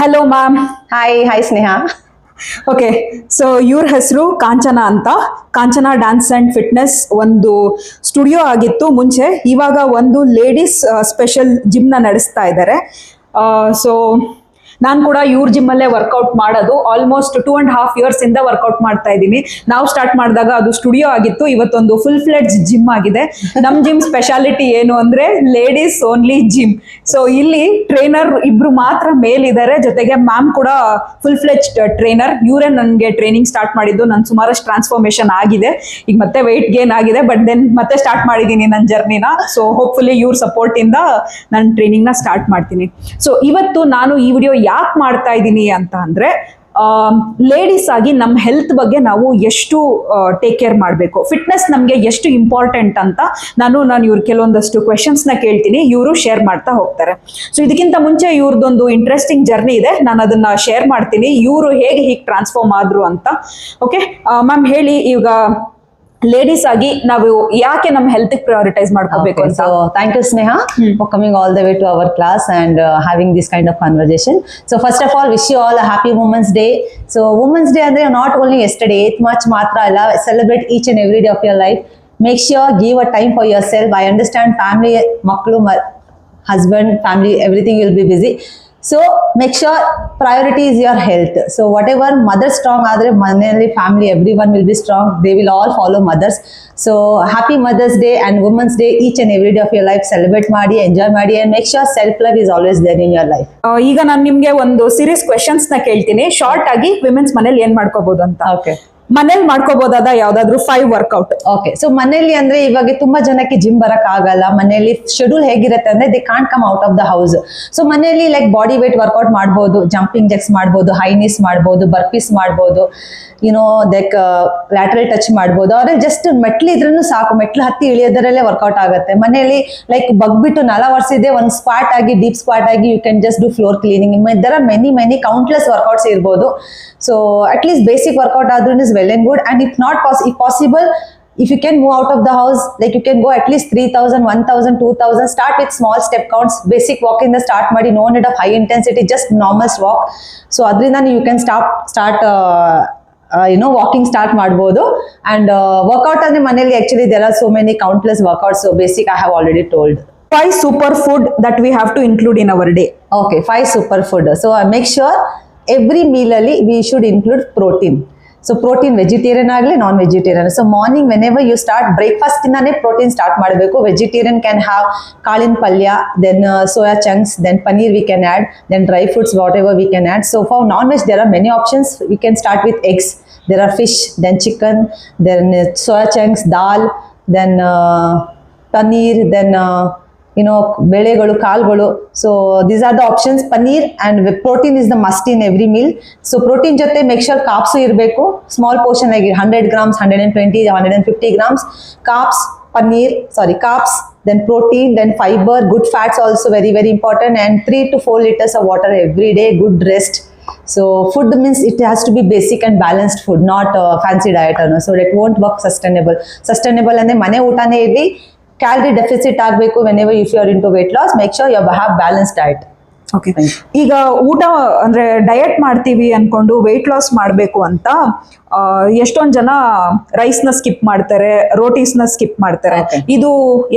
Hello ma'am. Hi ಸ್ನೇಹ. Okay, so ಇವ್ರ ಹೆಸರು ಕಾಂಚನ ಅಂತ. ಕಾಂಚನ ಡ್ಯಾನ್ಸ್ ಅಂಡ್ ಫಿಟ್ನೆಸ್ ಒಂದು ಸ್ಟುಡಿಯೋ ಆಗಿತ್ತು ಮುಂಚೆ. ಇವಾಗ ಒಂದು ಲೇಡೀಸ್ ಸ್ಪೆಷಲ್ ಜಿಮ್ನ ನಡೆಸ್ತಾ ಇದ್ದಾರೆ. ಸೊ ನಾನು ಕೂಡ ಇವ್ರ ಜಿಮ್ಮಲ್ಲೇ ವರ್ಕೌಟ್ ಮಾಡೋದು. ಆಲ್ಮೋಸ್ಟ್ 2.5 years ಇಂದ ವರ್ಕೌಟ್ ಮಾಡ್ತಾ ಇದ್ದೀನಿ. ನಾವು ಸ್ಟಾರ್ಟ್ ಮಾಡಿದಾಗ ಅದು ಸ್ಟುಡಿಯೋ ಆಗಿತ್ತು, ಇವತ್ತೊಂದು ಫುಲ್ ಫ್ಲೆಡ್ಜ್ ಜಿಮ್ ಆಗಿದೆ. ನಮ್ಮ ಜಿಮ್ ಸ್ಪೆಷಾಲಿಟಿ ಏನು ಅಂದ್ರೆ ಲೇಡೀಸ್ ಓನ್ಲಿ ಜಿಮ್. ಸೊ ಇಲ್ಲಿ ಟ್ರೈನರ್ ಇಬ್ರು ಮಾತ್ರ ಮೇಲಿದ್ದಾರೆ, ಜೊತೆಗೆ ಮ್ಯಾಮ್ ಕೂಡ ಫುಲ್ ಫ್ಲೆಡ್ಜ್ ಟ್ರೈನರ್. ಇವರೇ ನನಗೆ ಟ್ರೈನಿಂಗ್ ಸ್ಟಾರ್ಟ್ ಮಾಡಿದ್ದು. ನಾನು ಸುಮಾರಷ್ಟು ಟ್ರಾನ್ಸ್ಫಾರ್ಮೇಶನ್ ಆಗಿದೆ, ಈಗ ಮತ್ತೆ ವೆಯ್ಟ್ ಗೇನ್ ಆಗಿದೆ, ಬಟ್ ದೆನ್ ಮತ್ತೆ ಸ್ಟಾರ್ಟ್ ಮಾಡಿದ್ದೀನಿ ನನ್ನ ಜರ್ನಿನ. ಸೊ ಹೋಪ್ಫುಲಿ ಇವ್ರ ಸಪೋರ್ಟ್ ಇಂದ ನಾನು ಟ್ರೈನಿಂಗ್ ನ ಸ್ಟಾರ್ಟ್ ಮಾಡ್ತೀನಿ. ಸೊ ಇವತ್ತು ನಾನು ಈ ವಿಡಿಯೋ ಯಾಕೆ ಮಾಡ್ತಾ ಇದ್ದೀನಿ ಅಂತ ಅಂದ್ರೆ, ಲೇಡೀಸ್ ಆಗಿ ನಮ್ಮ ಹೆಲ್ತ್ ಬಗ್ಗೆ ನಾವು ಎಷ್ಟು ಟೇಕ್ ಕೇರ್ ಮಾಡಬೇಕು, ಫಿಟ್ನೆಸ್ ನಮಗೆ ಎಷ್ಟು ಇಂಪಾರ್ಟೆಂಟ್ ಅಂತ ನಾನು ಇವ್ರು ಕೆಲವೊಂದಷ್ಟು ಕ್ವೆಶನ್ಸ್ನ ಕೇಳ್ತೀನಿ, ಇವರು ಶೇರ್ ಮಾಡ್ತಾ ಹೋಗ್ತಾರೆ. ಸೊ ಇದಕ್ಕಿಂತ ಮುಂಚೆ ಇವ್ರದ್ದೊಂದು ಇಂಟ್ರೆಸ್ಟಿಂಗ್ ಜರ್ನಿ ಇದೆ, ನಾನು ಅದನ್ನ ಶೇರ್ ಮಾಡ್ತೀನಿ, ಇವರು ಹೇಗೆ ಹೀಗೆ ಟ್ರಾನ್ಸ್ಫಾರ್ಮ್ ಆದ್ರು ಅಂತ. ಓಕೆ ಮ್ಯಾಮ್, ಹೇಳಿ, ಈಗ ಲೇಡೀಸ್ ಆಗಿ ನಾವು ಯಾಕೆ ನಮ್ಮ ಹೆಲ್ತ್ ಪ್ರಯಾರಿಟೈಸ್ ಮಾಡ್ಕೋಬೇಕು ಅಂತ. Thank you Sneha for coming all the way to our class and having this kind of conversation. So first of all, wish you all a happy Women's Day. So Women's Day andre not only yesterday, 8th March matra alla, celebrate each and every day of your life. Make sure give a time for yourself. I understand family, maklu, husband, family, everything will be busy. So make sure priority is your health. So whatever mother strong adre manali family everyone will be strong, they will all follow mothers. So happy Mother's Day and Women's Day, each and every day of your life celebrate ಮಾಡಿ, enjoy ಮಾಡಿ, and make sure self love is always there in your life. ಈಗ ನಾನು ನಿಮ್ಗೆ ಒಂದು series questions ನ ಕೇಳ್ತೀನಿ, short ಆಗಿ women's ಮನೇಲಿ ಏನ್ ಮಾಡ್ಕೋಬಹುದು ಅಂತ. ಓಕೆ, ಮನೇಲಿ ಮಾಡ್ಕೋಬಹುದಾದ ಯಾವ್ದಾದ್ರು 5 ವರ್ಕೌಟ್. ಓಕೆ, ಸೊ ಮನೇಲಿ ಅಂದ್ರೆ ಇವಾಗ ತುಂಬಾ ಜನಕ್ಕೆ ಜಿಮ್ ಬರಕ್ ಆಗಲ್ಲ. ಮನೇಲಿ ಶೆಡ್ಯೂಲ್ ಹೇಗಿರುತ್ತೆ ಅಂದ್ರೆ they can't come out of the house. So ಮನೇಲಿ ಲೈಕ್ ಬಾಡಿ ವೇಟ್ ವರ್ಕೌಟ್ ಮಾಡ್ಬೋದು, ಜಂಪಿಂಗ್ ಜೆಕ್ಸ್ ಮಾಡ್ಬೋದು, ಹೈ ನೀಸ್ ಮಾಡ್ಬೋದು, ಬರ್ಪೀಸ್ ಮಾಡ್ಬೋದು, ಲೈಕ್ ಲ್ಯಾಟ್ರಲ್ ಟಚ್ ಮಾಡ್ಬೋದು. ಅವ್ರಿಗೆ ಜಸ್ಟ್ ಮೆಟ್ಲು ಇದ್ರೂ ಸಾಕು, ಮೆಟ್ಲು ಹತ್ತಿ ಇಳಿಯೋದರಲ್ಲೇ ವರ್ಕೌಟ್ ಆಗುತ್ತೆ. ಮನೆಯಲ್ಲಿ ಲೈಕ್ ಬಗ್ಬಿಟ್ಟು 4 ವರ್ಷ ಇದೆ, ಒಂದು ಸ್ಕ್ವಾಟ್ ಆಗಿ, ಡೀಪ್ ಸ್ಕ್ವಾಟ್ ಆಗಿ, you can just do floor cleaning. There are many countless workouts ಇರ್ಬೋದು. So at least basic workout ಆದ್ರೂ is well and good. And if not possible, if you can move out of the house, like you can go at least 3,000, 1,000, 2,000, start with small step counts, basic walk in the start ಮಾಡಿ, no need of high intensity, just normal walk. So adrinda you can start walking start ಮಾಡ್ಬೋದು. And workout ಅಂದ್ರೆ ಮನೇಲಿ actually there are so many countless workout. So basic I have already told. 5 super food that we have to include in our day. Okay, 5 super food. So make sure every meal ಅಲ್ಲಿ we should include protein. So protein vegetarian ಆಗಲಿ, non vegetarian. So morning whenever you start, breakfast ಇಂದಾನೆ protein start ಮಾಡಬೇಕು. Vegetarian can have ಕಾಳಿನ ಪಲ್ಯ, then soya chunks, then paneer we can add, then dry fruits whatever we can add. So for non veg there are many options. We can start with eggs, there are fish, then chicken, then soya chunks, dal, then paneer, then ಬೆಳೆಗಳು, ಕಾಳುಗಳು. So these are the options. Paneer and protein is the must in every meal. So protein ಜೊತೆ make sure ಕಾಪ್ಸು ಇರಬೇಕು, small portion ಆಗಿ 100 grams, 120, 150 grams cops, carbs, then protein, then fiber, good fats also very important, and 3 to 4 liters of water every day, good rest. So food means it has to be basic and balanced food, not fancy diet, so that won't work sustainable ಅಂದ್ರೆ ಮನೆ ಊಟನೇ ಇರಲಿ. Calorie deficit ಆಗಬೇಕು. Whenever if you are into weight loss, make sure you have balanced diet. Okay, ಈಗ ಊಟ ಅಂದ್ರೆ diet ಮಾಡ್ತೀವಿ ಅನ್ಕೊಂಡು ವೆಯ್ಟ್ ಲಾಸ್ ಮಾಡಬೇಕು ಅಂತ ಎಷ್ಟೊಂದು ಜನ ರೈಸ್ ನ ಸ್ಕಿಪ್ ಮಾಡ್ತಾರೆ, ರೋಟೀಸ್ ನ ಸ್ಕಿಪ್ ಮಾಡ್ತಾರೆ. ಇದು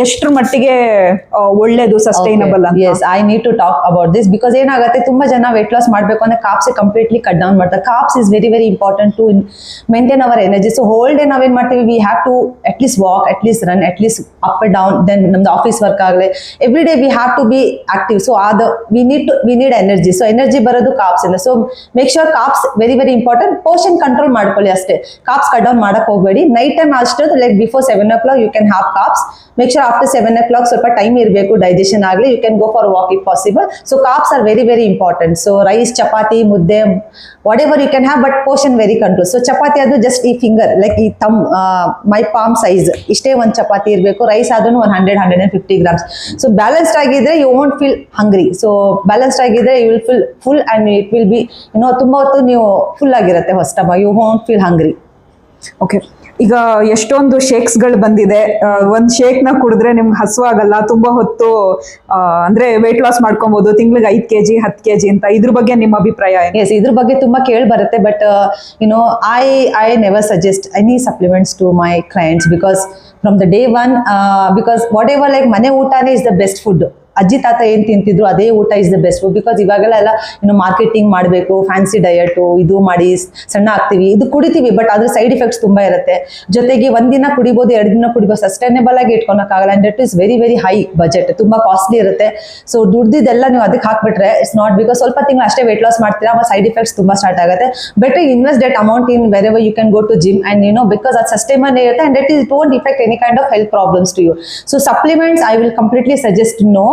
ಎಷ್ಟರ ಮಟ್ಟಿಗೆ ಒಳ್ಳೇದು, ಸಸ್ಟೈನಬಲ್ ಅಂತ? Yes, I need to talk about this because ಏನಾಗುತ್ತೆ, ತುಂಬಾ ಜನ ವೆಯ್ಟ್ ಲಾಸ್ ಮಾಡಬೇಕು ಅಂದ್ರೆ ಕಾಪ್ಸ್ ಕಂಪ್ಲೀಟ್ಲಿ ಕಟ್ ಡೌನ್ ಮಾಡ್ತಾರೆ. Carbs is very important to maintain our energy. So whole day ನಾವೇನ್ ಮಾಡ್ತೀವಿ, we have to at least walk, at least run, at least up and down. Then ನಮ್ದು office work ಆಗಲಿ, every day we have to be active. So we need energy. So energy ಬರೋದು cops ಇಂದ. So make sure carbs very important. Portion control ಮಾಡ್ಕೊಳ್ಳಿ ಅಷ್ಟೇ, carbs cut down ಮಾಡಕ್ ಹೋಗಬೇಡಿ. Night time ಅಷ್ಟೇ, like before 7 o'clock you can have carbs. Make sure after 7 o'clock ಸ್ವಲ್ಪ time ಇರಬೇಕು digestion ಆಗಲಿ, you can go for walk if possible. So carbs are very important. So rice, chapati, mudde, whatever you can have, but portion very control. So chapati ಅದು just ಈ finger, like ಈ thumb, my palm size ಇಷ್ಟೇ ಒಂದು ಚಪಾತಿ ಇರಬೇಕು. Rice ಆದ್ರೂ 100-150 grams. So balanced ಆಗಿದ್ರೆ you won't feel hungry. So balanced ಆಗಿದ್ರೆ you will feel full and it will be ತುಂಬಾ ಹೊತ್ತು ನೀವು ಫುಲ್ ಆಗಿರುತ್ತೆ ಹೊಸ stomach, you won't feel hungry. Okay, ಈಗ ಎಷ್ಟೊಂದು ಶೇಕ್ಸ್ಗಳು ಬಂದಿದೆ. ಒಂದ್ ಶೇಕ್ ನ ಕುಡಿದ್ರೆ ನಿಮ್ಗೆ ಹಸುವಾಗಲ್ಲ, ತುಂಬಾ ಹೊತ್ತು ಅಂದ್ರೆ ವೆಯ್ಟ್ ಲಾಸ್ ಮಾಡ್ಕೊಬಹುದು, ತಿಂಗ್ಳಿಗೆ 5 kg 10 kg ಅಂತ. ಇದ್ರ ಬಗ್ಗೆ ನಿಮ್ಮ ಅಭಿಪ್ರಾಯ ಏನು? ಎಸ್, ಇದ್ರ ಬಗ್ಗೆ ತುಂಬಾ ಕೇಳಿ ಬರುತ್ತೆ, but I never suggest any supplements to my clients because from the day one, because whatever like ಮನೆ ಊಟನೇ ಇಸ್ ದ ಬೆಸ್ಟ್ ಫುಡ್. ಅಜ್ಜಿ ತಾತ ಏನ್ ತಿಂತಿದ್ರು ಅದೇ ಊಟ is the best food. Because ಇವಾಗೆಲ್ಲ ಮಾರ್ಕೆಟಿಂಗ್ ಮಾಡಬೇಕು, ಫ್ಯಾನ್ಸಿ ಡಯಟು, ಇದು ಮಾಡಿ ಸಣ್ಣ ಆಗ್ತೀವಿ, ಇದು ಕುಡಿತೀವಿ, ಬಟ್ ಅದ್ರ ಸೈಡ್ ಇಫೆಕ್ಟ್ಸ್ ತುಂಬಾ ಇರುತ್ತೆ. ಜೊತೆಗೆ ಒಂದಿನ ಕುಡಿಬೋದು, 2 ದಿನ ಕುಡಿಬೋದು, ಸಸ್ಟೈನೇಬಲ್ ಆಗಿ ಇಟ್ಕೊಳಕ್ಕಾಗಲ್ಲ. And that is very very high budget, ತುಂಬಾ ಕಾಸ್ಟ್ಲಿ ಇರುತ್ತೆ. ಸೊ ದುಡ್ದಿದ್ದೆಲ್ಲ ನೀವು ಅದಕ್ಕೆ ಹಾಕ್ಬಿಟ್ರೆ ಇಟ್ಸ್ ನಾಟ್, ಬಿಕಾಸ್ ಸ್ವಲ್ಪ ತಿಂಗಳು ಅಷ್ಟೇ ವೇಟ್ ಲಾಸ್ ಮಾಡ್ತೀರಾ, ಸೈಡ್ ಇಫೆಕ್ಟ್ಸ್ ತುಂಬಾ ಸ್ಟಾರ್ಟ್ ಆಗುತ್ತೆ. Better invest that amount in wherever you can go to gym and because ಅದು ಸಸ್ಟೈನಬಲ್ ಇರುತ್ತೆ and that is don't effect any kind of health problems to you. So supplements I will completely suggest no.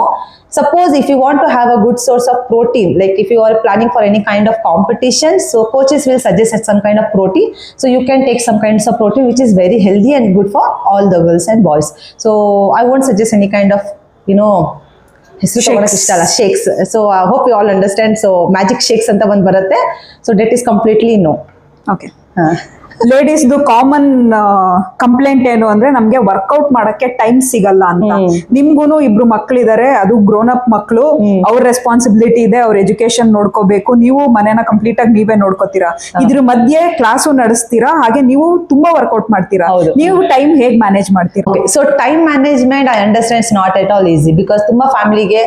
Suppose if you want to have a good source of protein, like if you are planning for any kind of competition, so coaches will suggest some kind of protein. So you can take some kinds of protein which is very healthy and good for all the girls and boys. So I won't suggest any kind of, shakes. So I hope you all understand. So magic shakes anta one baratte. So that is completely no. Okay. ಲೇಡೀಸ್ದು common complaint ಏನು ಅಂದ್ರೆ ನಮ್ಗೆ workout ಮಾಡಕ್ಕೆ time ಸಿಗಲ್ಲ ಅಂತ. ನಿಮ್ಗೂನು 2 ಮಕ್ಳಿದಾರೆ, ಅದು grown up ಮಕ್ಳು, ಅವ್ರ ರೆಸ್ಪಾನ್ಸಿಬಿಲಿಟಿ ಇದೆ, ಅವ್ರ ಎಜುಕೇಶನ್ ನೋಡ್ಕೋಬೇಕು, ನೀವು ಮನೇನ ಕಂಪ್ಲೀಟ್ ಆಗಿ ನೀವೇ ನೋಡ್ಕೋತೀರಾ, ಇದ್ರ ಮಧ್ಯೆ ಕ್ಲಾಸು ನಡೆಸ್ತೀರಾ, ಹಾಗೆ ನೀವು ತುಂಬಾ ವರ್ಕೌಟ್ ಮಾಡ್ತೀರಾ. ನೀವು ಟೈಮ್ ಹೇಗ್ ಮ್ಯಾನೇಜ್ ಮಾಡ್ತೀರಾ? So time management I understand it's not at all easy, because ತುಂಬಾ ಫ್ಯಾಮಿಲಿಗೆ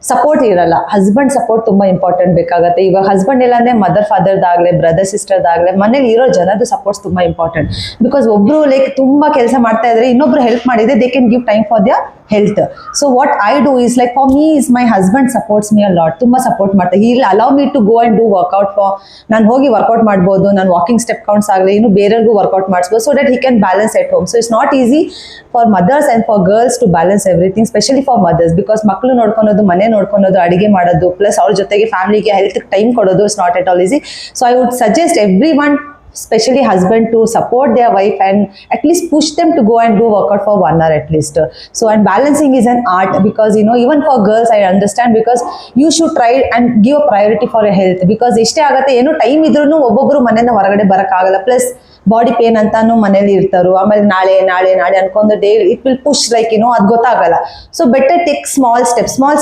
ಸಪೋರ್ಟ್ ಇರಲ್ಲ. ಹಸ್ಬೆಂಡ್ ಸಪೋರ್ಟ್ ತುಂಬಾ ಇಂಪಾರ್ಟೆಂಟ್ ಬೇಕಾಗುತ್ತೆ. ಇವಾಗ ಹಸ್ಬೆಂಡ್ ಇಲ್ಲ ಅಂದ್ರೆ ಮದರ್ ಫಾದರ್ದಾಗ್ಲೆ, ಬ್ರದರ್ ಸಿಸ್ಟರ್ದಾಗ್ಲೆ, ಮನೇಲಿ ಇರೋ ಜನದ ಸಪೋರ್ಟ್ಸ್ ತುಂಬಾ ಇಂಪಾರ್ಟೆಂಟ್. ಬಿಕಾಸ್ ಒಬ್ರು ಲೈಕ್ ತುಂಬಾ ಕೆಲಸ ಮಾಡ್ತಾ ಇದ್ರೆ ಇನ್ನೊಬ್ರು ಹೆಲ್ಪ್ ಮಾಡಿದ್ರೆ they can give time for their health. So what I do is like for me is my husband supports me a lot, ತುಂಬಾ ಸಪೋರ್ಟ್ ಮಾಡ್ತಾರೆ. He will allow me to go and do workout for, ನಾನು ಹೋಗಿ workout ಮಾಡ್ಬೋದು, ನಾನು walking step counts ಆಗಲಿ, ಇನ್ನು ಬೇರೆಯವ್ರಿಗೂ workout ಮಾಡಿಸ್ಬೋದು, so that he can balance at home. So it's not easy for mothers and for girls to balance everything, specially for mothers, because ಮಕ್ಕಳು ನೋಡ್ಕೊಳೋದು, ಮನೆ ನೋಡ್ಕೊಳೋದು, ಅಡಿಗೆ ಮಾಡೋದು, ಪ್ಲಸ್ ಅವ್ರ ಜೊತೆಗೆ ಫ್ಯಾಮಿಲಿಗೆ ಹೆಲ್ತ್ ಟೈಮ್ ಕೊಡೋದು is not at all easy. So I would suggest every one, especially husband, to support their wife and at least push them to go and do workout for 1 hour at least. So and balancing is an art, because even for girls I understand, because you should try and give a priority for your health, because ಇಷ್ಟೇ ಆಗುತ್ತೆ, ಏನೋ time ಇದ್ರೂ ಒಬ್ಬೊಬ್ರು ಮನೆಯಿಂದ ಹೊರಗಡೆ ಬರಕ್ಕಾಗಲ್ಲ, plus body pain ಅಂತಾನು ಮನೇಲಿ ಇರ್ತಾರೋ, ಆಮೇಲೆ ನಾಳೆ ನಾಳೆ ನಾಳೆ ಅನ್ಕೊಂಡು day it will push like ಅದು ಗೊತ್ತಾಗಲ್ಲ. So better take small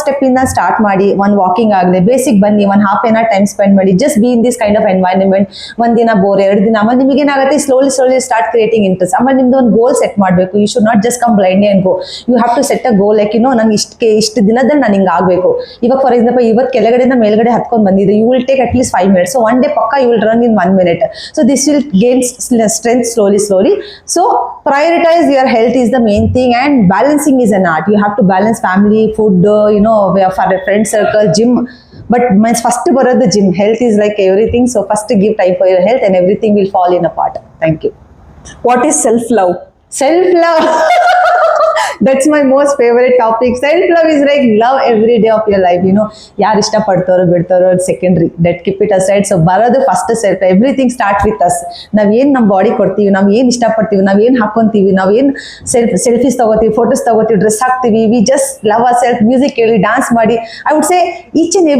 step ಇಂದ ಸ್ಟಾರ್ಟ್ ಮಾಡಿ. ಒಂದು ವಾಕಿಂಗ್ ಆಗಲಿ, ಬೇಸಿಕ್ ಬನ್ನಿ, 1/2 an hour ಟೈಮ್ ಸ್ಪೆಂಡ್ ಮಾಡಿ, just B in this kind of environment. ಒಂದಿನ ಬೋರ್, 2 ದಿನ, ಆಮೇಲೆ ನಿಮಗೆ ಏನಾಗುತ್ತೆ, ಸ್ಲೋಲಿ ಸ್ಟಾರ್ಟ್ ಕ್ರಿಯೇಟಿಂಗ್ ಇಂಟ್ರೆಸ್ಟ್. ಆಮೇಲೆ ನಿಮ್ದು ಒಂದು ಗೋಲ್ ಸೆಟ್ ಮಾಡಬೇಕು. You should not just come blindly and go, you have to set a goal, like ನಂಗೆ ಇಷ್ಟು ದಿನದಲ್ಲಿ ನಾನು ಹಿಂಗೆ ಆಗಬೇಕು. ಇವಾಗ ಫಾರ್ ಎಕ್ಸಾಂಪಲ್ ಇವತ್ತು ಕೆಳಗಡೆಯಿಂದ ಮೇಲ್ಗಡೆ ಹತ್ಕೊಂಡು ಬಂದಿದೆ, you will take at least 5 minutes. So 1 day ಪಕ್ಕ you will run in 1 minute. So this will gain strength slowly. So prioritize your health is the main thing, and balancing is an art. You have to balance family, food, for a friend circle, gym. But first baro the gym. Health is like everything. So first give time for your health and everything will fall in apart. Thank you. What is self-love? Self-love. That's my most favorite topic. Self-love is like love every day of your life. ಯಾರು ಇಷ್ಟಪಡ್ತಾರೋ ಬಿಡ್ತಾರೋ secondary, that keep it aside. So ಬರೋದು first self. Everything start with us. ನಾವೇನು ನಮ್ಮ body ಕೊಡ್ತೀವಿ, ನಾವು ಏನು ಇಷ್ಟಪಡ್ತೀವಿ, ನಾವೇನು ಹಾಕೊಂತೀವಿ, ನಾವೇನು ಸೆಲ್ಫೀಸ್ ತಗೋತೀವಿ, ಫೋಟೋಸ್ ತಗೋತೀವಿ, ಡ್ರೆಸ್ ಹಾಕ್ತೀವಿ, we just love our self. Music ಕೇಳಿ, ಡಾನ್ಸ್ ಮಾಡಿ. I would say each and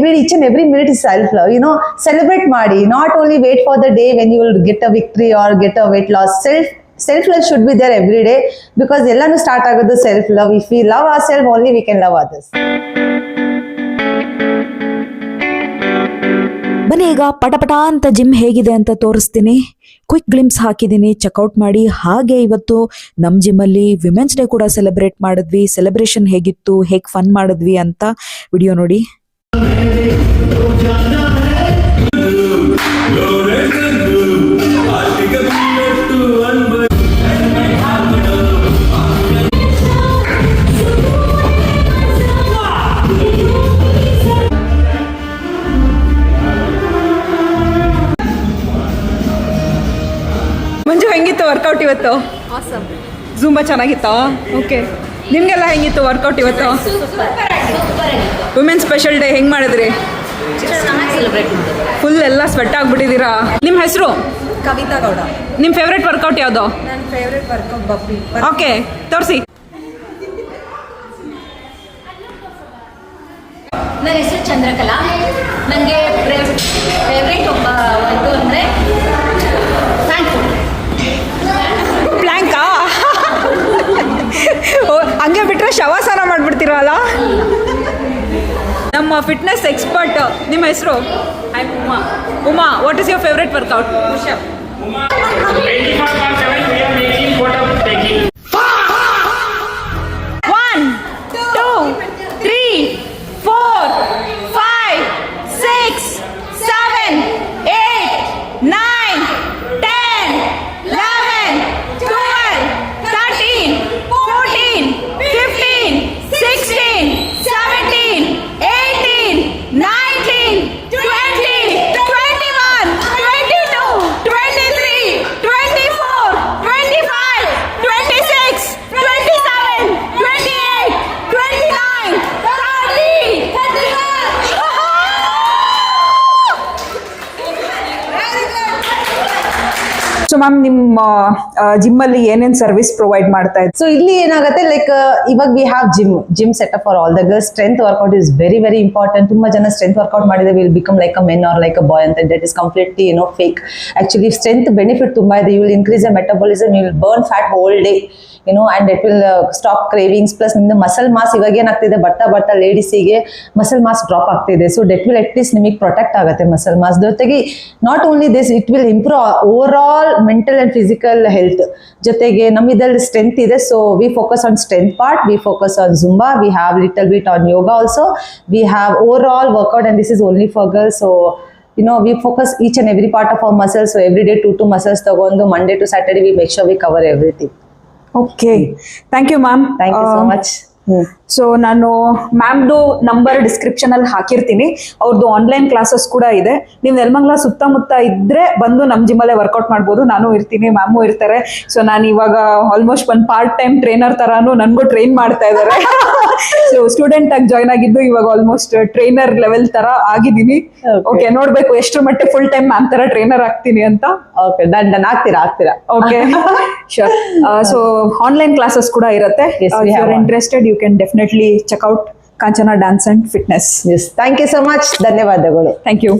every minute is self love. Celebrate ಮಾಡಿ. Not only wait for the day when you will get a victory or get a weight loss. Self love should be there every day, because ಎಲ್ಲಾನು start ಆಗೋದು self love. If we love ourselves only, we can love others. ಬನ್ನಿ ಈಗ ಪಟಪಟ ಅಂತ gym ಹೇಗಿದೆ ಅಂತ ತೋರಿಸ್ತೀನಿ. Quick glimpse ಹಾಕಿದ್ದೀನಿ, checkout ಮಾಡಿ. ಹಾಗೆ ಇವತ್ತು ನಮ್ಮ ಜಿಮ್ಮಲ್ಲಿ ವಿಮೆನ್ಸ್ ಡೇ ಕೂಡ ಸೆಲೆಬ್ರೇಟ್ ಮಾಡಿದ್ವಿ. ಸೆಲೆಬ್ರೇಷನ್ ಹೇಗಿತ್ತು, ಹೇಗೆ ಫನ್ ಮಾಡಿದ್ವಿ ಅಂತ ವಿಡಿಯೋ ನೋಡಿ. ಮಂಜು, ಹೆಂಗಿತ್ತು ವರ್ಕೌಟ್ ಇವತ್ತು? ಜೂಂಬಾ ಚೆನ್ನಾಗಿತ್ತಾ? ಓಕೆ. ನಿಮಗೆಲ್ಲ ಹೆಂಗಿತ್ತು ವರ್ಕೌಟ್ ಇವತ್ತು? ವುಮೆನ್ ಸ್ಪೆಷಲ್ ಡೇ ಹೆಂಗೆ ಮಾಡಿದ್ರಿ? ಫುಲ್ ಎಲ್ಲ ಸ್ವೆಟ್ ಆಗಿಬಿಟ್ಟಿದ್ದೀರಾ. ನಿಮ್ಮ ಹೆಸರು? ಕವಿತಾ ಗೌಡ. ನಿಮ್ಮ ಫೇವ್ರೆಟ್ ವರ್ಕೌಟ್ ಯಾವುದು? ನನ್ನ ಫೇವ್ರೆಟ್ ವರ್ಕೌಟ್ ಬಪ್ಪಿ. ಓಕೆ, ತೋರಿಸಿ. ನನ್ನ ಹೆಸರು ಚಂದ್ರಕಲಾ. ನನಗೆ ಫೇವ್ರೇಟ್ ಇದು ಅಂದರೆ ಪ್ಲ್ಯಾಂಕ್ ಫಿಟ್ನೆಸ್ ಎಕ್ಸ್ಪರ್ಟ್. ನಿಮ್ಮ ಹೆಸರು? I Uma. Uma, what is your favourite workout? Pushup. 24/7 we are making photo taking. 1, 2, 3, 4, 5, 6, 7, 8, 9, 10, 11, 12, 13, 14, 15, 16, 17, 18, 19, 20, 21, 22, 23, 24, 25, 26, 27, 28, 29, 30, 31. So ma'am, ನಿಮ್ಮ ಜಿಮ್ಮಲ್ಲಿ ಏನೇನು ಸರ್ವಿಸ್ ಪ್ರೊವೈಡ್ ಮಾಡ್ತಾ ಇದ್ದೀರಾ? ಸೊ ಇಲ್ಲಿ ಏನಾಗುತ್ತೆ ಲೈಕ್ ಇವಾಗ we have gym setup for all the girls. Strength workout is very very important. ತುಂಬಾ ಜನ strength workout ಮಾಡಿದ್ರೆ will become like a men or like a boy ಅಂತ. That is completely fake. Actually strength benefit ತುಂಬಾ ಇದೆ. You will increase the metabolism, you will burn fat whole day, and it will stop cravings. Plus ನಿಮ್ದು muscle mass ಇವಾಗ ಏನಾಗ್ತಿದೆ, ಬರ್ತಾ ಬರ್ತಾ ಲೇಡೀಸಿಗೆ muscle mass drop ಆಗ್ತಿದೆ. So that will at least ನಿಮಗೆ ಪ್ರೊಟೆಕ್ಟ್ ಆಗುತ್ತೆ ಮಸಲ್ ಮಾಸ್. ಜೊತೆಗೆ not only this, it will improve overall mental and physical health. ಜೊತೆಗೆ ನಮ್ಮಿದ್ರಲ್ಲಿ ಸ್ಟ್ರೆಂತ್ ಇದೆ. So we focus on strength part, we focus on Zumba, we have little bit on yoga also, we have overall workout and this is only for girls. So we focus each and every part of our muscles. So every day 2 muscles tagondu, Monday to Saturday we make sure we cover everything. Okay, thank you ma'am. Thank you so much. So ನಾನು ಮ್ಯಾಮ್ದು number description ಅಲ್ಲಿ ಹಾಕಿರ್ತೀನಿ. ಅವ್ರದ್ದು online classes ಕೂಡ ಇದೆ. ನೀವು ನೆಲಮಂಗಲ ಸುತ್ತಮುತ್ತ ಇದ್ರೆ ಬಂದು ನಮ್ಮ ಜಿಮ್ಮಲ್ಲೇ ವರ್ಕೌಟ್ ಮಾಡ್ಬೋದು. ನಾನು ಇರ್ತೀನಿ, ಮ್ಯಾಮು ಇರ್ತಾರೆ. ಸೊ ನಾನು ಇವಾಗ ಆಲ್ಮೋಸ್ಟ್ ಒಂದು ಪಾರ್ಟ್ ಟೈಮ್ ಟ್ರೈನರ್ ತರಾನು ನನಗೂ ಟ್ರೈನ್ ಮಾಡ್ತಾ ಇದ್ದಾರೆ. ಸೊ ಸ್ಟೂಡೆಂಟ್ ಆಗಿ ಜಾಯ್ನ್ ಆಗಿದ್ದು ಇವಾಗ ಆಲ್ಮೋಸ್ಟ್ ಟ್ರೈನರ್ ಲೆವೆಲ್ ತರ ಆಗಿದ್ದೀನಿ. ಓಕೆ, ನೋಡ್ಬೇಕು ಎಷ್ಟರ ಮಟ್ಟಿಗೆ ಫುಲ್ ಟೈಮ್ ಮ್ಯಾಮ್ ತರ ಟ್ರೈನರ್ ಆಗ್ತೀನಿ ಅಂತ. ಓಕೆ, ಡನ್ ಆಗ್ತೀರಾ. Okay, sure. So online classes ಕೂಡ ಇರುತ್ತೆ. Yes, we have one. Interested, you can definitely check out Kanchana dance and fitness. Yes, thank you so much. ಧನ್ಯವಾದಗಳು. Thank you.